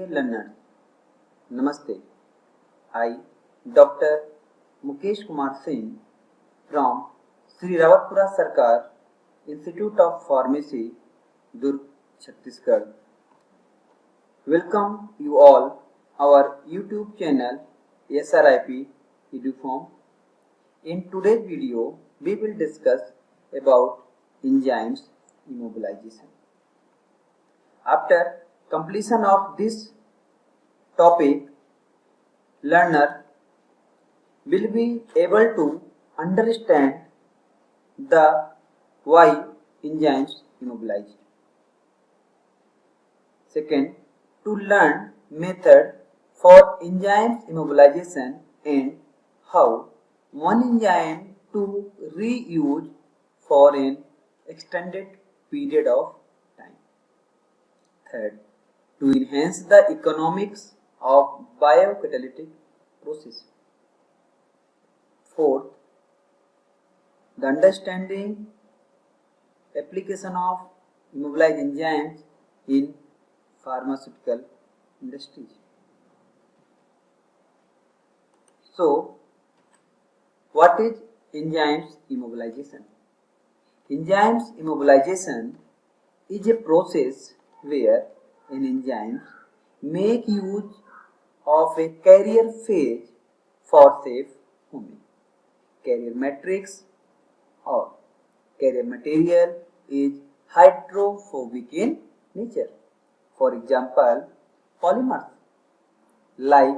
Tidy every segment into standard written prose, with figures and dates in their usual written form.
Dear learners, Namaste. I, Dr. Mukesh Kumar Singh from Sri Rawatpura Sarkar Institute of Pharmacy, Durg, Chhattisgarh. Welcome you all our YouTube channel SRIP Eduform. In today's video, we will discuss about enzymes immobilization. After completion of this topic, learner will be able to understand the why enzymes immobilize. Second, to learn method for enzymes immobilization and how one enzyme to reuse for an extended period of time. Third, to enhance the economics of biocatalytic process. Fourth, the understanding application of immobilized enzymes in pharmaceutical industries. So, what is enzymes immobilization? Enzymes immobilization is a process where an enzyme make use of a carrier phase for safe homing. Carrier matrix or carrier material is hydrophobic in nature. For example, polymers like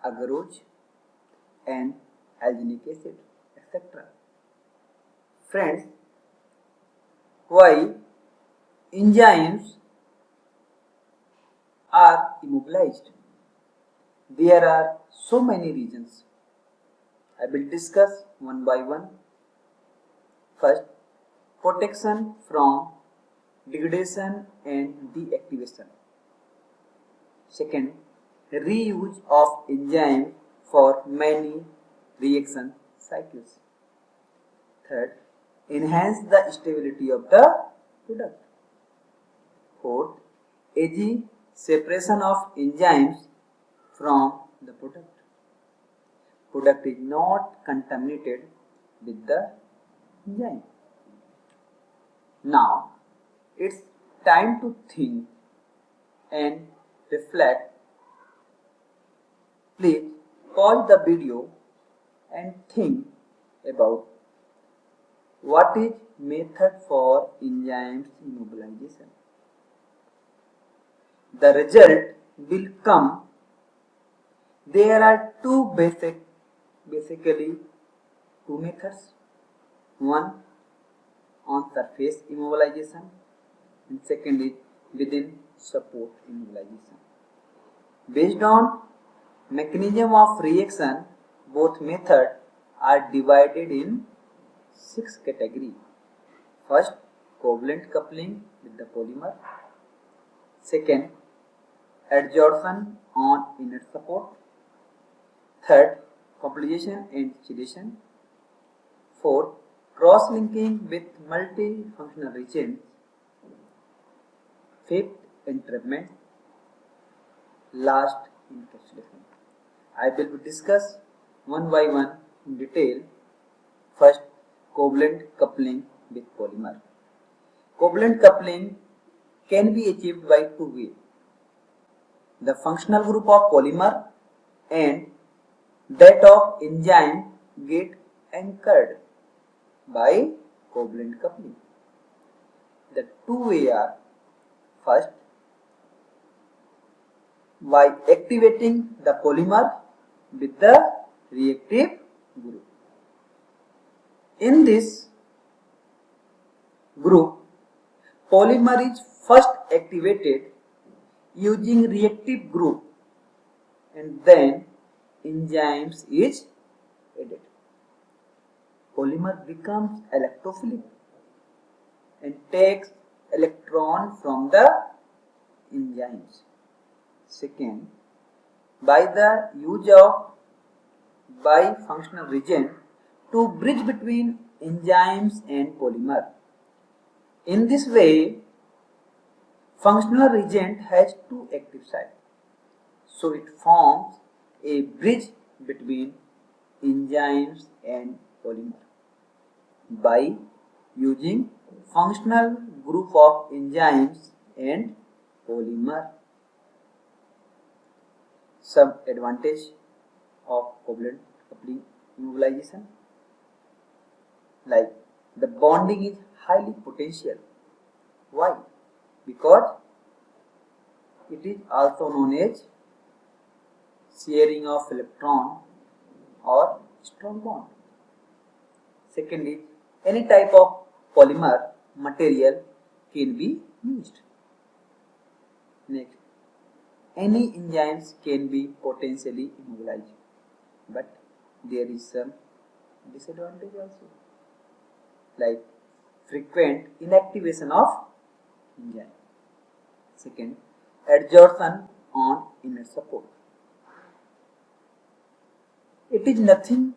agarose and alginic acid, etc. Friends, why enzymes are immobilized? There are so many reasons. I will discuss one by one. First, protection from degradation and deactivation. Second, reuse of enzyme for many reaction cycles. Third, enhance the stability of the product. Fourth, easy separation of enzymes from the product. Product is not contaminated with the enzyme. Now, it's time to think and reflect. Please pause the video and think about what is method for enzymes immobilization. The result will come. There are basically two methods. One on surface immobilization and second is within support immobilization. Based on mechanism of reaction, both methods are divided in 6 categories. First, covalent coupling with the polymer. Second, adsorption on inert support. Third, conjugation and chelation. Fourth, cross-linking with multifunctional reagents. Fifth, entrapment. Last, encapsulation. I will discuss one by one in detail. First, covalent coupling with polymer. Covalent coupling can be achieved by two ways. The functional group of polymer and that of enzyme get anchored by covalent coupling. The two ways are: first, by activating the polymer with the reactive group. In this group, polymer is first activated using reactive group and then enzymes is added. Polymer becomes electrophilic and takes electron from the enzymes. Second, by the use of bifunctional reagent to bridge between enzymes and polymer. In this way, functional reagent has two active sites. So it forms a bridge between enzymes and polymer by using functional group of enzymes and polymer. Some advantage of covalent coupling immobilization, like the bonding is highly potential. Why? Because it is also known as sharing of electron or strong bond. Second is any type of polymer material can be used. Next, any enzymes can be potentially immobilized, but there is some disadvantage also, like frequent inactivation of enzyme. Second, adsorption on inner support. It is nothing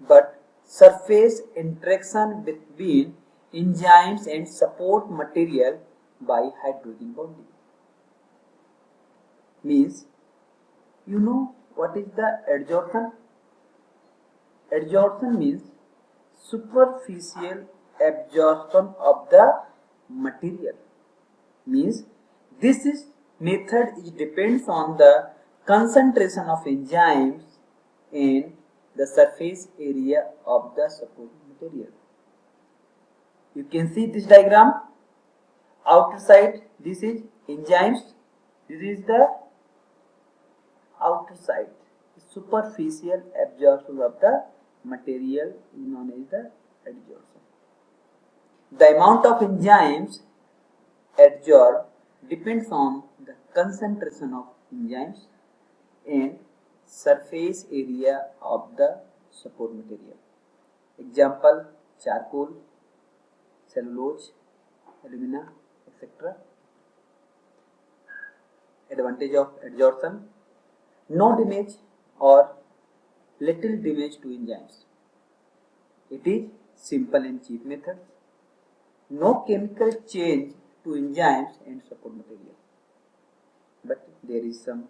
but surface interaction between enzymes and support material by hydrogen bonding. Means, you know what is the adsorption? Adsorption means superficial absorption of the material. Means this is method is depends on the concentration of enzymes and the surface area of the support material. You can see this diagram. Outer side, this is enzymes, this is the outer side. Superficial absorption of the material is known as the adsorption. The amount of enzymes adsorbed depends on the concentration of enzymes and surface area of the support material. Example, charcoal, cellulose, alumina, etc. Advantage of adsorption: no damage or little damage to enzymes. It is simple and cheap method. No chemical change to enzymes and support material. But there is some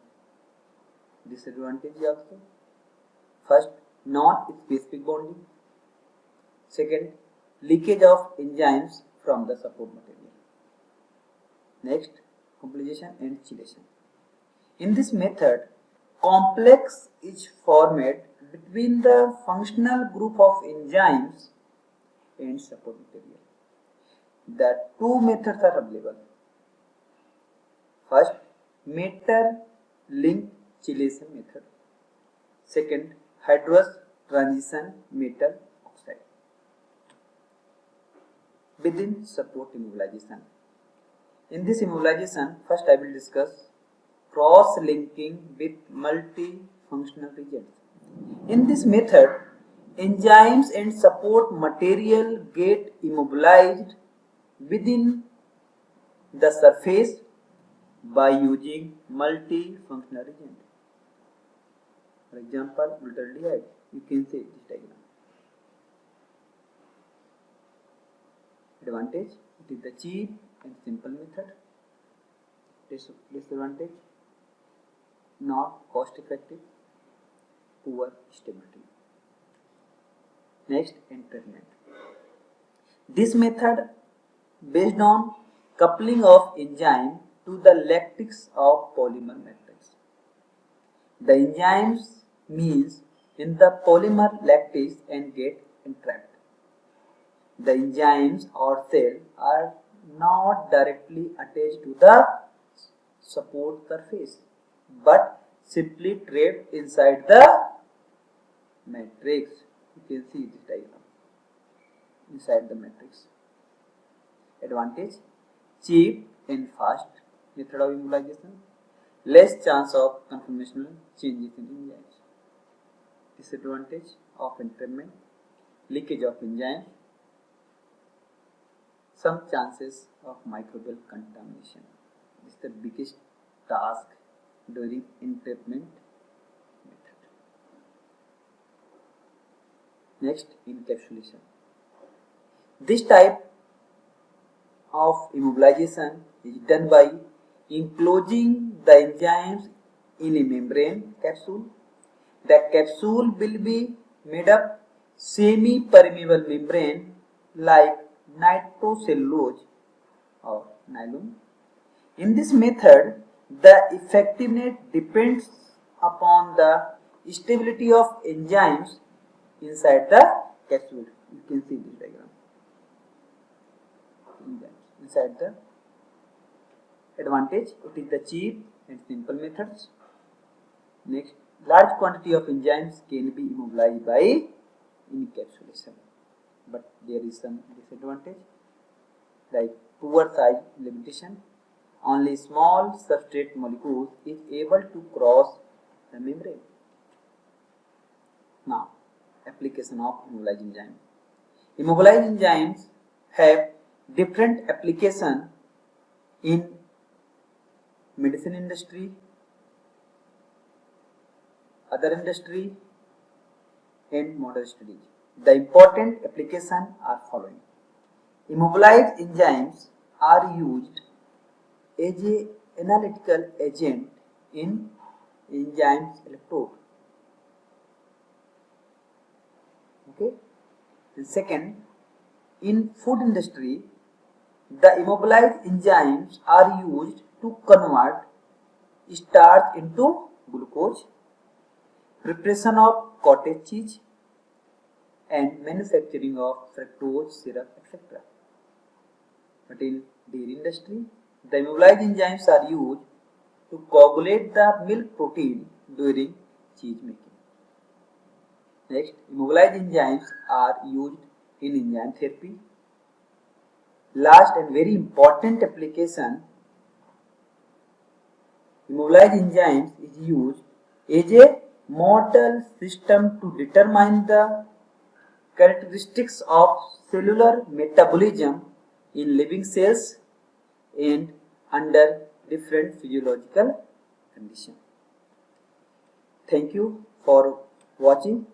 disadvantage also. First, non-specific bonding. Second, leakage of enzymes from the support material. Next, completion and chelation. In this method, complex is formed between the functional group of enzymes and support material. The two methods are available. First, metal link chelation method. Second, hydrous transition metal oxide. Within support immobilization. In this immobilization, first I will discuss cross-linking with multifunctional regions. In this method, enzymes and support material get immobilized within the surface by using multifunctional agent. For example, butyraldehyde. You can see this diagram. Advantage: it is the cheap and simple method. Disadvantage: not cost effective, poor stability. Next, entrainment. This method based on coupling of enzyme to the lattice of polymer matrix. The enzymes means in the polymer lattice and get entrapped. The enzymes or cell are not directly attached to the support surface but simply trapped inside the matrix. You can see this diagram inside the matrix. Advantage: cheap and fast method of immobilization, less chance of conformational changes in enzymes. Disadvantage of entrainment: leakage of enzymes, some chances of microbial contamination. This is the biggest task during entrapment method. Next, encapsulation. This type of immobilization is done by enclosing the enzymes in a membrane capsule. The capsule will be made up semi-permeable membrane like nitrocellulose or nylon. In this method, the effectiveness depends upon the stability of enzymes inside the capsule. You can see this diagram. Enzymes inside the advantage, it is the cheap and simple methods. Next, large quantity of enzymes can be immobilized by encapsulation, but there is some disadvantage like poor size limitation. Only small substrate molecules is able to cross the membrane. Now, application of immobilized enzymes. Immobilized enzymes have different application in medicine industry, other industry, and modern studies. The important applications are following. Immobilized enzymes are used as an analytical agent in enzymes electrode. Okay. And second, in food industry, the immobilized enzymes are used to convert starch into glucose, preparation of cottage cheese, and manufacturing of fructose syrup, etc. But in dairy industry, the immobilized enzymes are used to coagulate the milk protein during cheese making. Next, immobilized enzymes are used in enzyme therapy. Last and very important application, immobilized enzymes is used as a model system to determine the characteristics of cellular metabolism in living cells and under different physiological conditions. Thank you for watching.